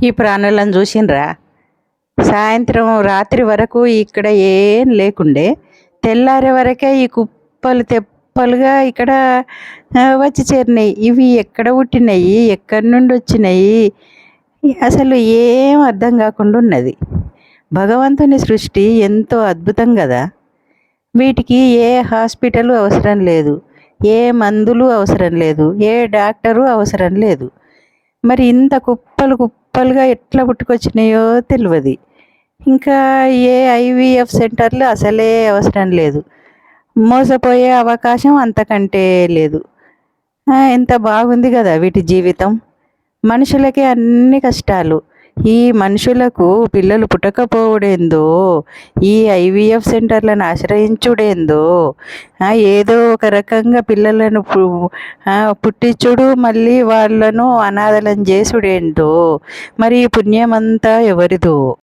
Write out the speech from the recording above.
ఈ ప్రాణులను చూసిండ్రా? సాయంత్రం రాత్రి వరకు ఇక్కడ ఏం లేకుండే, తెల్లారే వరకే ఈ కుప్పలు తెప్పలుగా ఇక్కడ వచ్చి చేరినాయి. ఇవి ఎక్కడ పుట్టినాయి, ఎక్కడి నుండి వచ్చినాయి, అసలు ఏం అర్థం కాకుండా ఉన్నది. భగవంతుని సృష్టి ఎంతో అద్భుతం కదా. వీటికి ఏ హాస్పిటల్ అవసరం లేదు, ఏ మందులు అవసరం లేదు, ఏ డాక్టరు అవసరం లేదు. మరి ఇంత కుప్పలు కుప్పలుగా ఎట్లా పుట్టుకొచ్చినాయో తెలియదు. ఇంకా ఏ ఐవీఎఫ్ సెంటర్లు అసలే అవసరం లేదు, మోసపోయే అవకాశం అంతకంటే లేదు. ఎంత బాగుంది కదా వీటి జీవితం. మనుషులకే అన్ని కష్టాలు. ఈ మనుషులకు పిల్లలు పుట్టకపోవడేందో, ఈ ఐవీఎఫ్ సెంటర్లను ఆశ్రయించుడేందో, ఏదో ఒక రకంగా పిల్లలను పుట్టించుడు, మళ్ళీ వాళ్ళను అనాథలను చేసుడేందో. మరి ఈ పుణ్యమంతా ఎవరిదో?